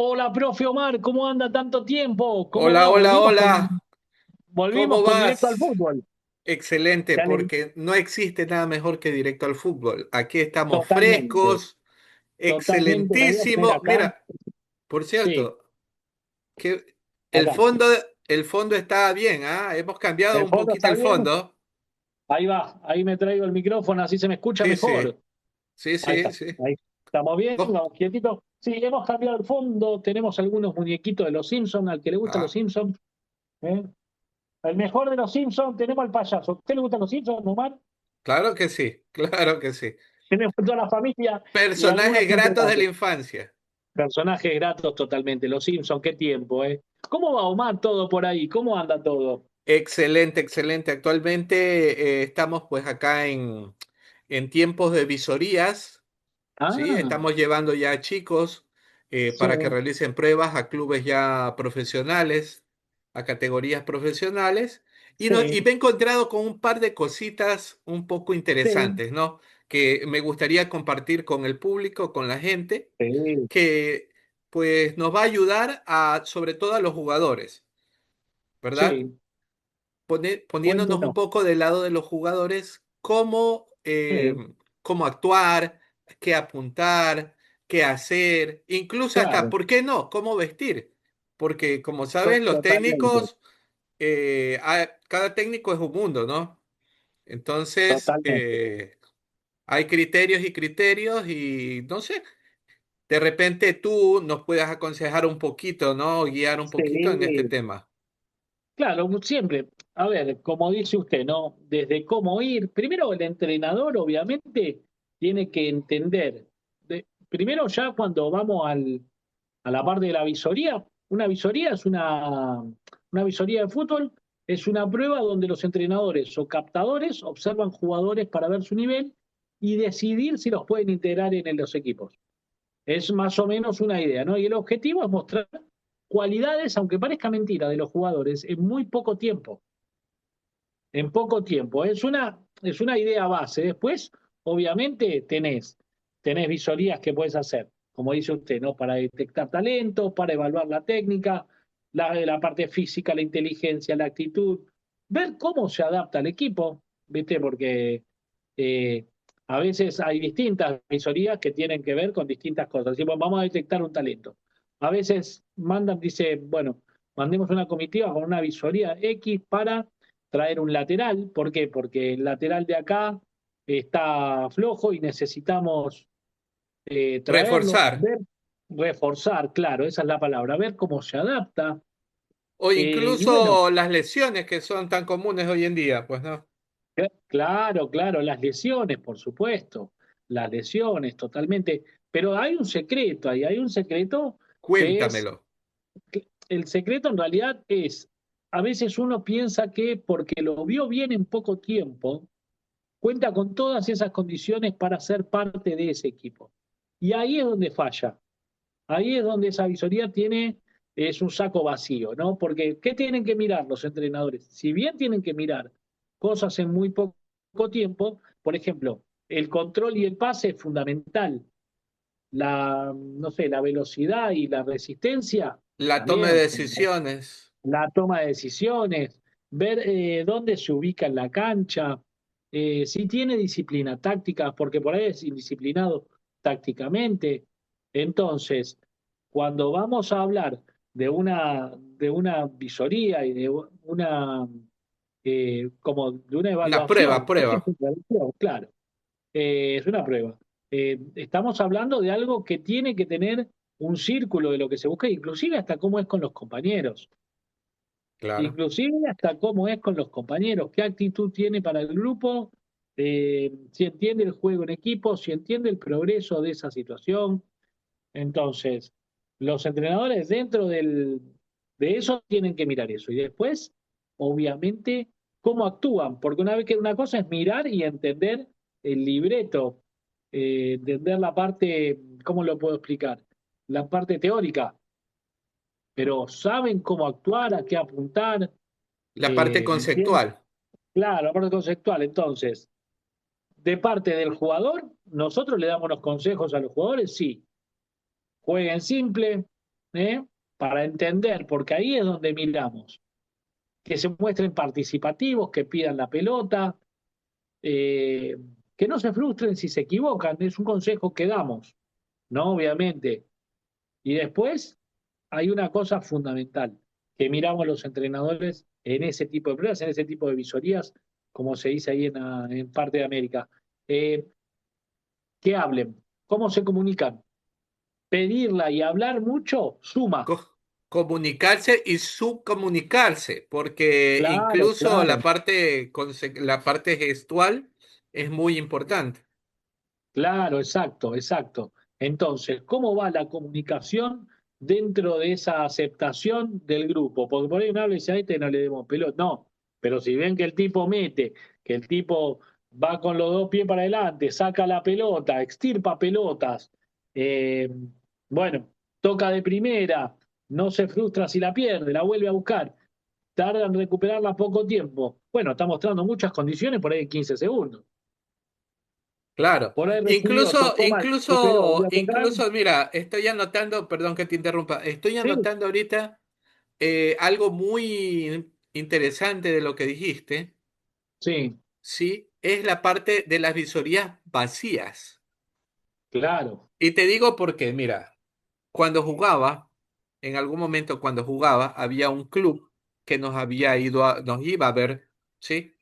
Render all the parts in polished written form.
Hola, profe Omar, ¿cómo anda tanto tiempo? ¿Cómo Hola, va? hola, hola. Volvimos ¿Cómo con directo al vas? fútbol. Excelente, Qué ale- porque no existe nada mejor que directo al fútbol. Aquí estamos Totalmente, frescos, totalmente. La idea es tener excelentísimo. acá. Mira, por Sí, cierto, que el acá. fondo, el fondo está bien, ¿ah? Hemos cambiado ¿El un fondo poquito está el bien? fondo. Ahí va, ahí me traigo el micrófono, así se me escucha Sí, sí, mejor. sí, Ahí sí, está, sí. ahí. ¿Estamos bien? Oh, ¿Vamos quietitos? Sí, hemos cambiado el fondo, tenemos algunos muñequitos de los Simpsons, al que le gustan los ah, Simpsons. ¿Eh? El mejor de los Simpsons, tenemos al payaso. ¿A usted le gustan los Simpsons, Omar? claro que sí, claro que sí. Tenemos toda la familia y algunos Personajes siempre gratos de la infancia. personajes gratos totalmente. Los Simpsons, qué tiempo, ¿eh? ¿Cómo va Omar todo por ahí? ¿Cómo anda todo? Excelente, excelente. Actualmente estamos pues acá en tiempos de visorías, ¿sí? Ah, Estamos llevando ya a chicos sí, para que realicen pruebas a clubes ya profesionales, a categorías profesionales, y, no, sí, y me he encontrado con un par de cositas un poco sí, interesantes, ¿no? Que me gustaría compartir con el público, con la gente, sí, que pues nos va a ayudar a, sobre todo a los jugadores, ¿verdad? sí. Poniéndonos un Cuéntenos. poco del lado de los jugadores, Sí, cómo actuar, qué apuntar, qué hacer, incluso hasta, claro, ¿por qué no?, cómo vestir. Porque como sabes, los totalmente, técnicos, cada técnico es un mundo, ¿no? Entonces, totalmente. hay criterios y criterios y no sé, de repente tú nos puedas aconsejar un poquito, ¿no? Guiar un poquito en este Sí, tema. claro, siempre. A ver, como dice usted, ¿no? Desde cómo ir. Primero, el entrenador, obviamente, tiene que entender. Primero, ya cuando vamos a la parte de la visoría. Una visoría es una visoría de fútbol, es una prueba donde los entrenadores o captadores observan jugadores para ver su nivel y decidir si los pueden integrar en los equipos. Es más o menos una idea, ¿no? Y el objetivo es mostrar cualidades, aunque parezca mentira, de los jugadores en muy poco tiempo. En poco tiempo. Es una idea base. Después, obviamente, tenés visorías que puedes hacer, como dice usted, ¿no? Para detectar talentos, para evaluar la técnica, la parte física, la inteligencia, la actitud, ver cómo se adapta al equipo, ¿viste? Porque eh, a veces hay distintas visorías que tienen que ver con distintas cosas. Decimos, vamos a detectar un talento. A veces mandan, dice, bueno, mandemos una comitiva con una visoría X para traer un lateral. ¿Por qué? Porque el lateral de acá está flojo y necesitamos traerlo, Reforzar. ver, reforzar, claro, esa es la palabra, ver cómo se adapta. O Y bueno, incluso las lesiones que son tan comunes hoy en día, pues no. claro, claro, las lesiones, por supuesto, las lesiones, totalmente. Pero hay un secreto ahí, hay un secreto que es, Cuéntamelo. el secreto en realidad es, a veces uno piensa que porque lo vio bien en poco tiempo, cuenta con todas esas condiciones para ser parte de ese equipo. Y ahí es donde falla. Ahí es donde esa visoría es un saco vacío, ¿no? Porque ¿qué tienen que mirar los entrenadores? Si bien tienen que mirar cosas en muy poco tiempo, por ejemplo, el control y el pase es fundamental. No sé, la velocidad y la resistencia La toma de también. decisiones. La toma de decisiones, ver dónde se ubica en la cancha, si tiene disciplina táctica, porque por ahí es indisciplinado tácticamente. Entonces, cuando vamos a hablar de una visoría y de una, como de una Una prueba, evaluación, porque es prueba. una evaluación, claro, es una prueba. Estamos hablando de algo que tiene que tener un círculo de lo que se busca, inclusive hasta cómo es con los compañeros. Claro. Inclusive hasta cómo es con los compañeros, qué actitud tiene para el grupo, si entiende el juego en equipo, si entiende el progreso de esa situación. Entonces, los entrenadores de eso tienen que mirar eso. Y después, obviamente, cómo actúan, porque una vez que una cosa es mirar y entender el libreto, entender la parte, ¿cómo lo puedo explicar? La parte teórica, pero saben cómo actuar, a qué apuntar, La parte ¿me entiendes? conceptual. Claro, la parte conceptual. Entonces, de parte del jugador, nosotros le damos los consejos a los jugadores, sí, jueguen simple, ¿eh? Para entender, porque ahí es donde miramos, que se muestren participativos, que pidan la pelota, eh, que no se frustren si se equivocan, es un consejo que damos, ¿no? Obviamente. Y después hay una cosa fundamental, que miramos los entrenadores en ese tipo de pruebas, en ese tipo de visorías, como se dice ahí en parte de América. Eh, que hablen, cómo se comunican. Pedirla y hablar mucho suma. Comunicarse y subcomunicarse, porque Claro, incluso claro. la parte gestual es muy importante. Claro, exacto, exacto. Entonces, ¿cómo va la comunicación dentro de esa aceptación del grupo? Porque por ahí uno habla y dice, a este no le demos pelota. No, pero si ven que el tipo mete, que el tipo va con los dos pies para adelante, saca la pelota, extirpa pelotas, eh, bueno, toca de primera, no se frustra si la pierde, la vuelve a buscar, tarda en recuperarla poco tiempo. Bueno, está mostrando muchas condiciones por ahí en 15 segundos. Claro. Por ahí recibió, Incluso, tocó mal, recuperó, volvió a tocar. mira, estoy anotando, perdón que te interrumpa, estoy Sí, anotando ahorita algo muy interesante de lo que dijiste, sí, ¿sí? Es la parte de las visorías vacías. claro, Y te digo por qué, mira, cuando jugaba, en algún momento cuando jugaba, había un club que nos iba a ver, ¿sí?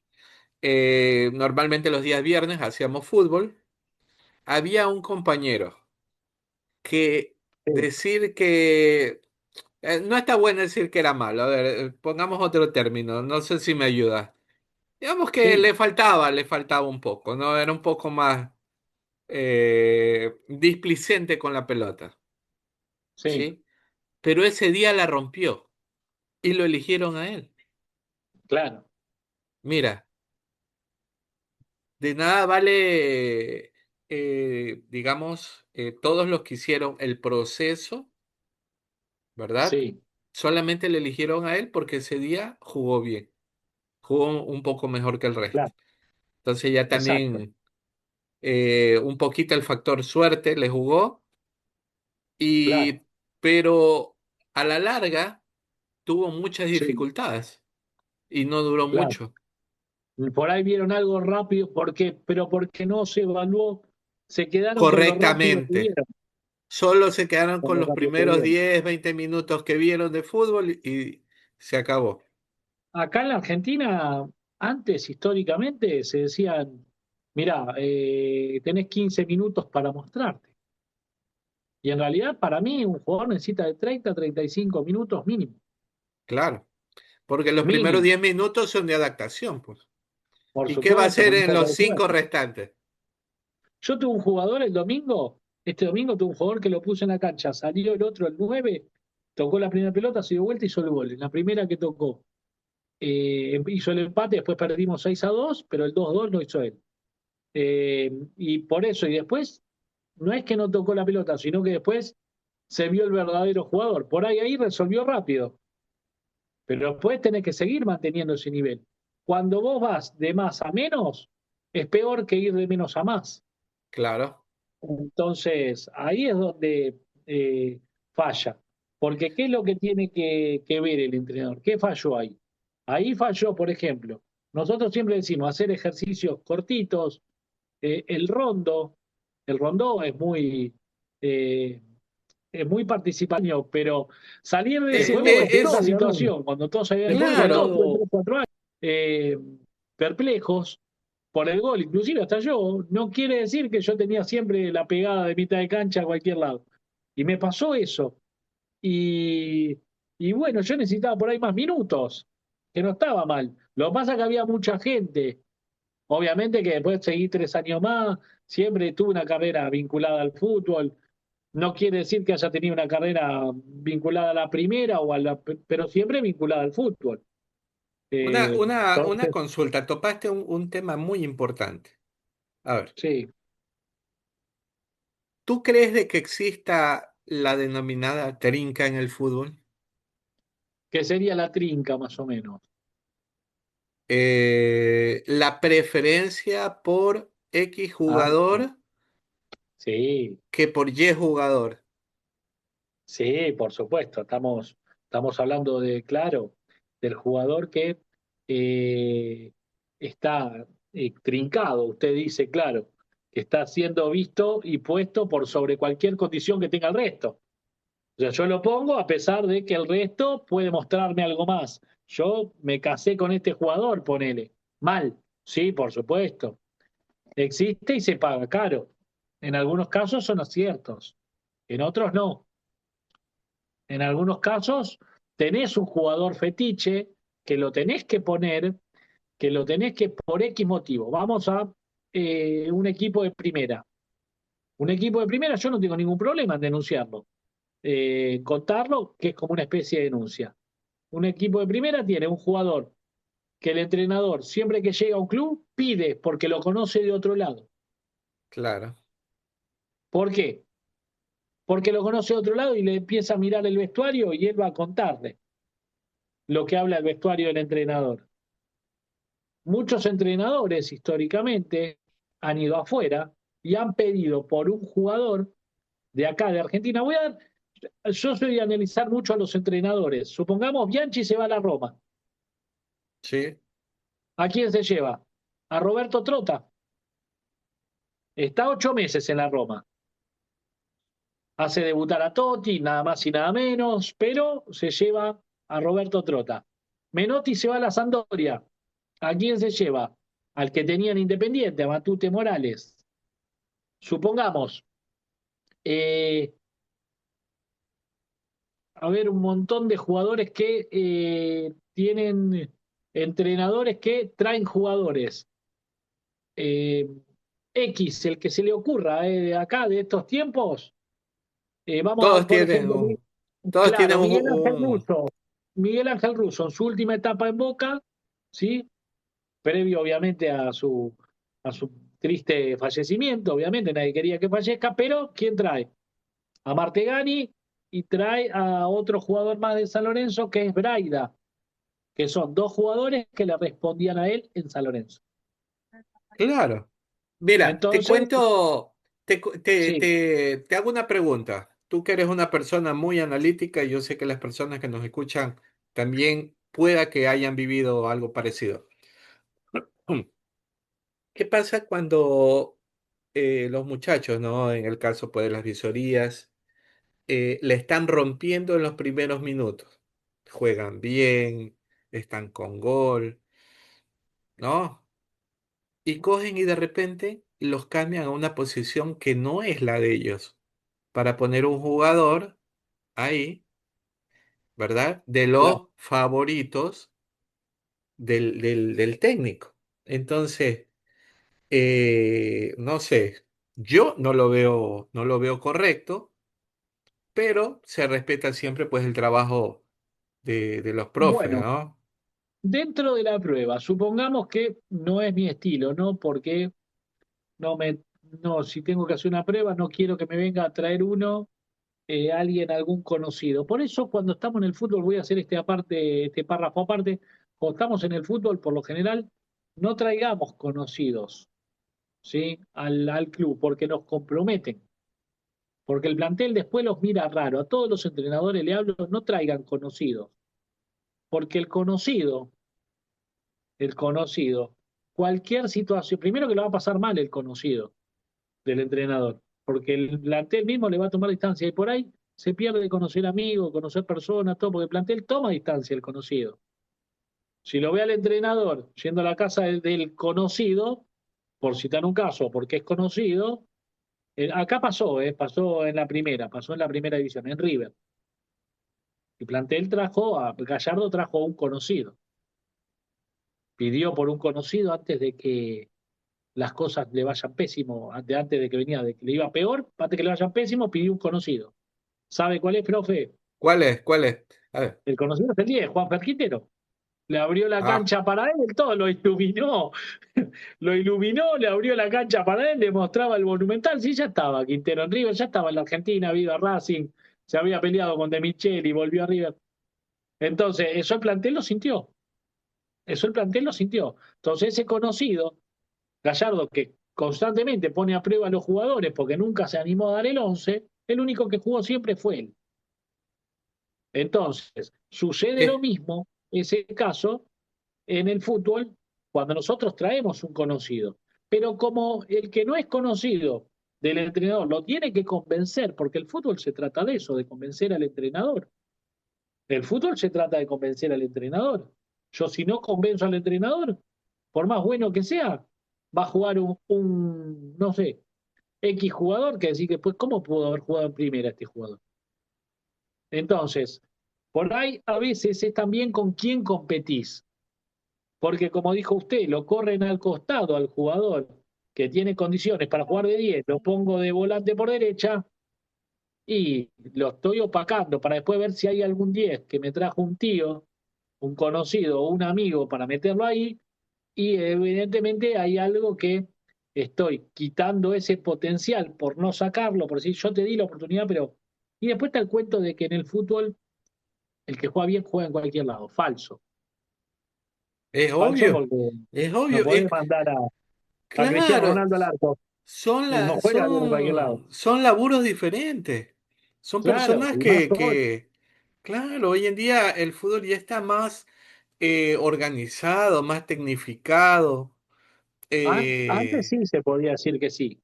Normalmente los días viernes hacíamos fútbol. Había un compañero que sí, decir que no está bueno decir que era malo. A ver, pongamos otro término, no sé si me ayuda. Digamos que sí, le faltaba un poco, ¿no? Era un poco más displicente con la pelota, sí, ¿sí? Pero ese día la rompió y lo eligieron a él. claro, Mira, de nada vale, digamos, todos los que hicieron el proceso, ¿verdad? sí, Solamente le eligieron a él porque ese día jugó bien, jugó un poco mejor que el resto. claro, Entonces ya exacto, también un poquito el factor suerte le jugó, claro, y, pero a la larga tuvo muchas sí, dificultades y no duró claro. mucho. Por ahí vieron algo rápido, pero porque no se evaluó, se quedaron con lo rápido que Correctamente. vieron, Solo se quedaron con con lo los rápido que primeros vieron. 10 20 minutos que vieron de fútbol y se acabó. Acá en la Argentina, antes, históricamente, se decían, mirá, tenés 15 minutos para mostrarte. Y en realidad, para mí, un jugador necesita de 30 a 35 minutos mínimo. Claro, porque los primeros Mínimo, 10 minutos son de adaptación, pues. por ¿Y qué va a supuesto, hacer con un en poco los de 5 suerte. restantes? Yo tuve un jugador el domingo, este domingo tuve un jugador que lo puse en la cancha, salió el otro, el 9, tocó la primera pelota, se dio vuelta y hizo el gol. En la primera que tocó, hizo el empate, después perdimos 6-2, pero el 2-2 lo hizo él. Y por eso, y después, no es que no tocó la pelota, sino que después se vio el verdadero jugador. Por ahí resolvió rápido, pero después tenés que seguir manteniendo ese nivel. Cuando vos vas de más a menos, es peor que ir de menos a más. Claro. Entonces, ahí es donde falla. Porque ¿qué es lo que tiene que ver el entrenador? ¿Qué falló ahí? Ahí falló, por ejemplo, nosotros siempre decimos hacer ejercicios cortitos, el rondo, el rondó eh, es muy participativo, pero salir de ese modo, de esa Es, situación, cuando todos habían claro, quedado 3, 4 años eh, perplejos por el gol, inclusive hasta yo, no quiere decir que yo tenía siempre la pegada de mitad de cancha a cualquier lado. Y me pasó eso. Y, y bueno, yo necesitaba por ahí más minutos, que no estaba mal. Lo que pasa es que había mucha gente. Obviamente que después seguí 3 años más, siempre tuve una carrera vinculada al fútbol. No quiere decir que haya tenido una carrera vinculada a la primera pero siempre vinculada al fútbol. una Entonces, consulta, topaste un tema muy importante. A ver, sí. ¿tú crees de que exista la denominada trinca en el fútbol? Que sería la trinca más o menos. La preferencia por X Ah, jugador sí, que por Y jugador. Sí, por supuesto. Estamos hablando de, claro, del jugador que eh, está trincado. Usted dice, claro, que está siendo visto y puesto por sobre cualquier condición que tenga el resto. O sea, yo lo pongo a pesar de que el resto puede mostrarme algo más. Yo me casé con este jugador, ponele. Mal. Sí, por supuesto. Existe y se paga caro. En algunos casos son aciertos, en otros no. En algunos casos tenés un jugador fetiche que lo tenés que poner, que lo tenés que por X motivo. Vamos a un equipo de primera. Un equipo de primera yo no tengo ningún problema en denunciarlo. Contarlo, que es como una especie de denuncia. Un equipo de primera tiene un jugador que el entrenador, siempre que llega a un club, pide porque lo conoce de otro lado. Claro, ¿Por qué? Porque lo conoce de otro lado y le empieza a mirar el vestuario y él va a contarle lo que habla el vestuario del entrenador. Muchos entrenadores históricamente han ido afuera y han pedido por un jugador de acá, de Argentina. Yo soy de analizar mucho a los entrenadores. Supongamos Bianchi se va a la Roma. sí, ¿A quién se lleva? A Roberto Trota. Está 8 meses en la Roma. Hace debutar a Totti, nada más y nada menos, pero se lleva a Roberto Trota. Menotti se va a la Sampdoria. ¿A quién se lleva? Al que tenían Independiente, a Matute Morales. Supongamos, eh, a ver, un montón de jugadores que tienen entrenadores que traen jugadores. Eh, X, el que se le ocurra de acá, de estos tiempos. Vamos todos a, por tienen ejemplo, un, todos tienen claro, un, Miguel Ángel un- Russo. Miguel Ángel Russo en su última etapa en Boca, ¿sí? Previo obviamente a su triste fallecimiento, obviamente nadie quería que fallezca, pero ¿quién trae? A Martegani y trae a otro jugador más de San Lorenzo que es Braida, que son dos jugadores que le respondían a él en San Lorenzo. Claro. Mira, te Entonces, cuento, sí, te hago una pregunta. Tú que eres una persona muy analítica y yo sé que las personas que nos escuchan también pueda que hayan vivido algo parecido. ¿Qué pasa cuando los muchachos, ¿no? En el caso pues, de las visorías, le están rompiendo en los primeros minutos? Juegan bien, están con gol, ¿no? Y cogen y de repente los cambian a una posición que no es la de ellos, para poner un jugador ahí, ¿verdad? De los claro. favoritos del técnico. Entonces, no sé, yo no lo veo correcto, pero se respeta siempre pues el trabajo de los profes, Bueno, ¿no? dentro de la prueba, supongamos que no es mi estilo, ¿no? Porque no me, no, si tengo que hacer una prueba, no quiero que me venga a traer uno, alguien, algún conocido. Por eso, cuando estamos en el fútbol, voy a hacer este aparte, este párrafo aparte, cuando estamos en el fútbol, por lo general, no traigamos conocidos, ¿sí? Al club, porque nos comprometen. Porque el plantel después los mira raro. A todos los entrenadores le hablo, no traigan conocidos. Porque el conocido, cualquier situación, primero que lo va a pasar mal el conocido del entrenador, porque el plantel mismo le va a tomar distancia y por ahí se pierde de conocer amigos, conocer personas, todo, porque el plantel toma distancia el conocido. Si lo ve al entrenador yendo a la casa del conocido, por citar un caso, porque es conocido, acá pasó, pasó en la primera división, en River. El plantel Gallardo trajo a un conocido, pidió por un conocido antes de que las cosas le vayan pésimo, antes de que venía, de que le iba peor, antes de que le vayan pésimo, pidió un conocido. ¿Sabe cuál es, profe? ¿Cuál es? ¿Cuál es? A ver. El conocido es el 10, Juan Ferquitero. Le abrió la Ah, cancha para él, todo lo iluminó. Lo iluminó, le abrió la cancha para él, le mostraba el Monumental. Sí, ya estaba Quintero en River, ya estaba en la Argentina, había ido a Racing, se había peleado con De Micheli, volvió a River. Entonces, eso el plantel lo sintió. Eso el plantel lo sintió. Entonces, ese conocido, Gallardo, que constantemente pone a prueba a los jugadores porque nunca se animó a dar el 11, el único que jugó siempre fue él. Entonces, sucede lo Eh, mismo, ese caso, en el fútbol, cuando nosotros traemos un conocido. Pero como el que no es conocido del entrenador lo tiene que convencer, porque el fútbol se trata de eso, de convencer al entrenador. El fútbol se trata de convencer al entrenador. Yo si no convenzo al entrenador, por más bueno que sea, va a jugar no sé, X jugador que decir que, pues, ¿cómo pudo haber jugado en primera este jugador? Entonces, por ahí a veces es también con quién competís, porque como dijo usted, lo corren al costado al jugador que tiene condiciones para jugar de 10, lo pongo de volante por derecha y lo estoy opacando para después ver si hay algún 10 que me trajo un tío, un conocido o un amigo para meterlo ahí, y evidentemente hay algo que estoy quitando ese potencial por no sacarlo, por decir yo te di la oportunidad, pero... Y después está el cuento de que en el fútbol el que juega bien juega en cualquier lado. Falso. es Falso obvio, porque es no obvio. podés mandar a Cristiano Claro, Ronaldo al arco. son, No la, juega bien en cualquier lado. son laburos diferentes. Son Claro, personas y más hoy. claro, hoy en día el fútbol ya está más organizado, más tecnificado. Antes eh, sí se podía decir que sí.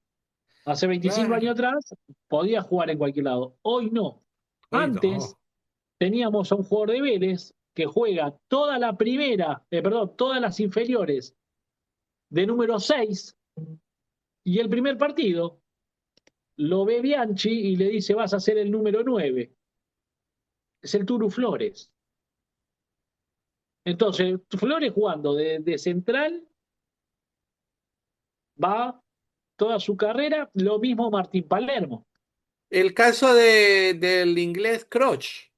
Hace 25 claro, años atrás podía jugar en cualquier lado. Hoy no. hoy Antes no. teníamos a un jugador de Vélez que juega toda la primera, perdón, todas las inferiores de número 6 y el primer partido lo ve Bianchi y le dice vas a ser el número 9. Es el Turu Flores. Entonces, Flores jugando de central va toda su carrera, lo mismo Martín Palermo. El caso del inglés Crouch,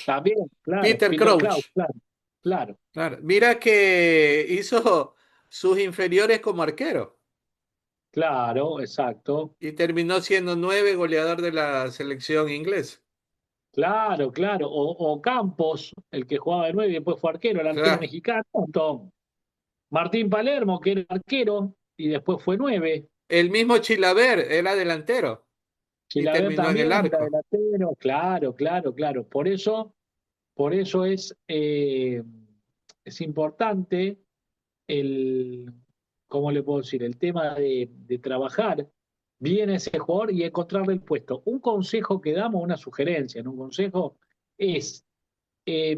También, claro, Peter Peter Kraus, Crouch. claro, claro, Claro, mira que hizo sus inferiores como arquero claro, exacto. y terminó siendo 9 goleador de la selección inglesa. Claro, claro. O Campos, el que jugaba de 9 y después fue arquero, el arquero Claro. mexicano, un montón. Martín Palermo, que era arquero y después fue 9. El mismo Chilaver era delantero y Chilavert terminó en el también era arco. delantero, claro, claro, claro. Por eso es importante el, ¿cómo le puedo decir? El tema de trabajar bien a ese jugador y encontrarle el puesto. Un consejo que damos, una sugerencia, ¿no? Un consejo es, eh,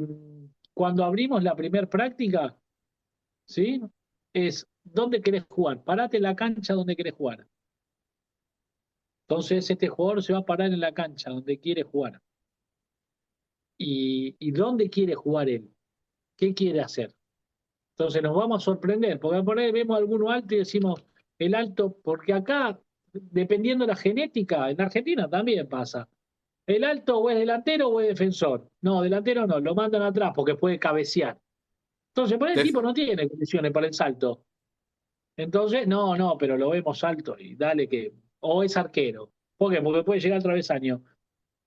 cuando abrimos la primer práctica, ¿sí? Es, ¿dónde querés jugar? Parate en la cancha donde querés jugar. Entonces este jugador se va a parar en la cancha donde quiere jugar. ¿Y dónde quiere jugar él? ¿Qué quiere hacer? Entonces nos vamos a sorprender, porque por ahí vemos alguno alto y decimos el alto, porque acá, dependiendo de la genética, en Argentina también pasa. El alto o es delantero o es defensor. No, delantero no, lo mandan atrás porque puede cabecear. Entonces, por ahí el Des- tipo no tiene condiciones para el salto. Entonces, no, no, pero lo vemos alto y dale que. O es arquero. ¿Por qué? Porque puede llegar al travesaño.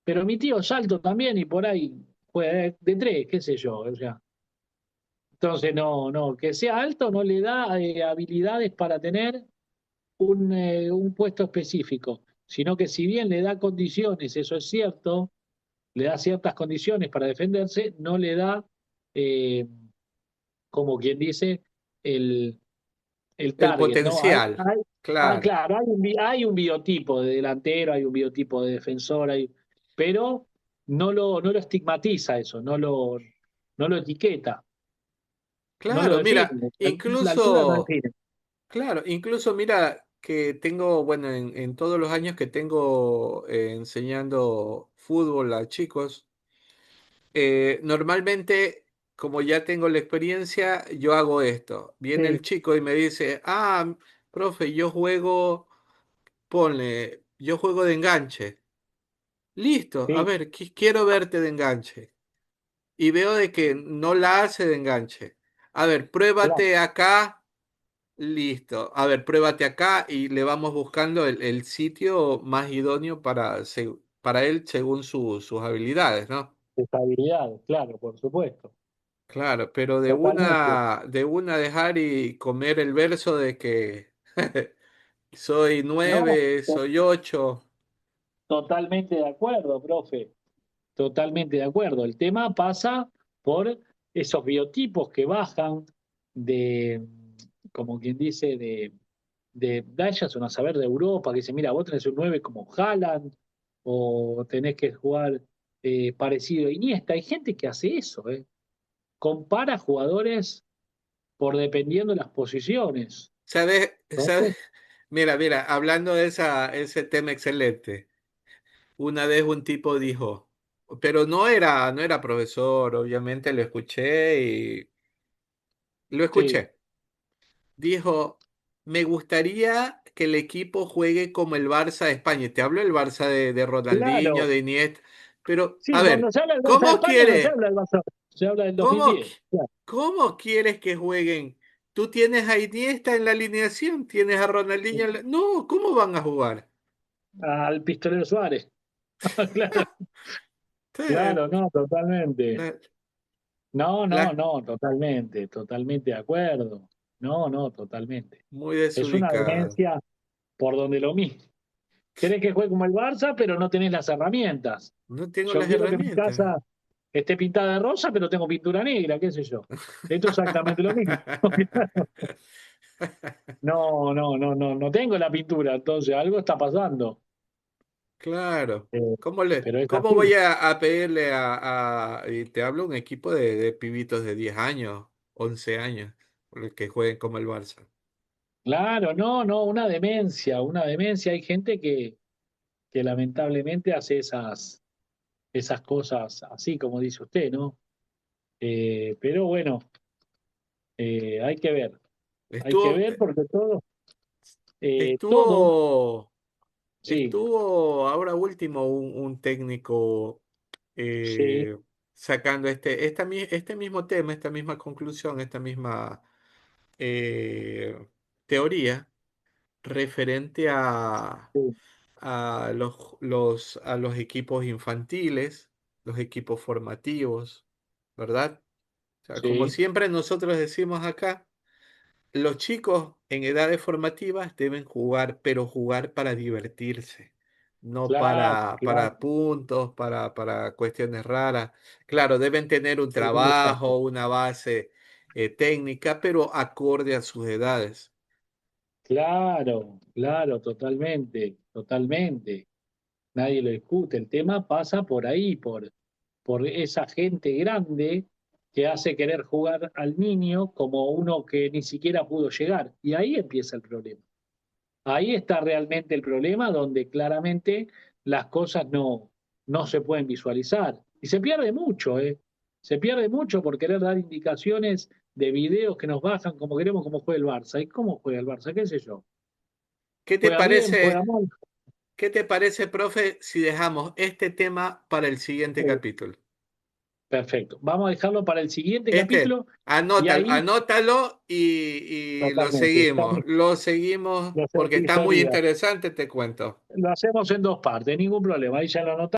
Pero mi tío es alto también y por ahí juega de tres, qué sé yo. O sea, entonces, no, no, que sea alto no le da habilidades para tener un puesto específico, sino que si bien le da condiciones, eso es cierto, le da ciertas condiciones para defenderse, no le da, eh, como quien dice, el, el el target, ¿no? potencial, claro. Claro, hay un biotipo de delantero, hay un biotipo de defensor, pero no lo estigmatiza eso, no lo etiqueta, no lo Claro, define. mira, La altura no incluso, define. claro, incluso mira que tengo, bueno, en todos los años que tengo enseñando fútbol a chicos, normalmente, como ya tengo la experiencia, yo hago esto. Viene el Sí, chico y me dice, ah, profe, yo juego de enganche. Listo, a sí, ver, quiero verte de enganche. Y veo de que no la hace de enganche. A ver, claro, pruébate acá. Listo. A ver, pruébate acá y le vamos buscando el sitio más idóneo para él según sus habilidades, ¿no? estabilidad, claro, por supuesto, Claro, pero totalmente. de una dejar y comer el verso de que soy No, 9, soy 8. totalmente de acuerdo, profe. totalmente de acuerdo. El tema pasa por esos biotipos que bajan de, como quien dice, de ellas son a saber de Europa, que dice, mira, vos tenés un 9 como Haaland, o tenés que jugar parecido a Iniesta. Hay gente que hace eso, ¿eh? Compara jugadores por dependiendo de las posiciones. ¿Sabes? ¿Sabes? Entonces, Mira, hablando de ese tema excelente, una vez un tipo dijo, pero no era profesor, obviamente lo sí, escuché. Dijo, me gustaría que el equipo juegue como el Barça de España. Y te hablo del Barça de Ronaldinho, claro. de Iniesta. Pero, a Sí, cuando ver, se habla del Barça de ¿cómo España no se quieres? habla del Barça, se habla del ¿Cómo, 2010. Claro. cómo quieres que jueguen? Tú tienes a Iniesta en la alineación, tienes a Ronaldinho en la... No, ¿cómo van a jugar? Al pistolero Suárez. Claro, Sí, claro, no, totalmente. la- No, no, la- no, totalmente, totalmente de acuerdo. No, no, totalmente. muy Es una desubicado. demencia por donde lo mismo. Querés que juegue como el Barça, pero no tenés las herramientas. No tengo Yo las quiero que mi herramientas. casa esté pintada de rosa, pero tengo pintura negra, qué sé yo. Esto es exactamente lo mismo. No, no, no, no, no tengo la pintura, entonces algo está pasando. Claro. Eh, pero es ¿Cómo así. voy a pedirle y te hablo un equipo de pibitos de 10 años, 11 años, que jueguen como el Barça? Claro, no, no, una demencia, una demencia. Hay gente que lamentablemente hace esas cosas así, como dice usted, ¿no? Pero bueno, hay que Estuvo, ver porque todo, estuvo, sí, estuvo ahora último un técnico sí, eh, sacando este mismo tema, esta misma conclusión, esta misma teoría referente sí, a los equipos infantiles, los equipos formativos, ¿verdad? O sea, como sí, siempre nosotros decimos acá, los chicos en edades formativas deben jugar, pero jugar para divertirse, no claro, claro, para puntos, para cuestiones raras. Claro, deben tener un exacto. trabajo, una base técnica, pero acorde a sus edades. Claro, claro, totalmente, totalmente. Nadie lo discute. El tema pasa por ahí, por esa gente grande que hace querer jugar al niño como uno que ni siquiera pudo llegar. Y ahí empieza el problema. Ahí está realmente el problema donde claramente las cosas no se pueden visualizar. Y se pierde mucho, ¿eh? Se pierde mucho por querer dar indicaciones de videos que nos bajan como queremos cómo juega el Barça. ¿Y cómo juega el Barça? ¿Qué sé yo? ¿Qué te ¿Juega bien? ¿Juega parece, mal? qué te parece, profe, si dejamos este tema para el siguiente Uh, capítulo? Perfecto. Vamos a dejarlo para el siguiente capítulo y ahí, Anótalo y totalmente, lo seguimos lo porque está muy seguiría. interesante, te cuento. Lo hacemos en dos partes, ningún problema. Ahí ya lo anotamos.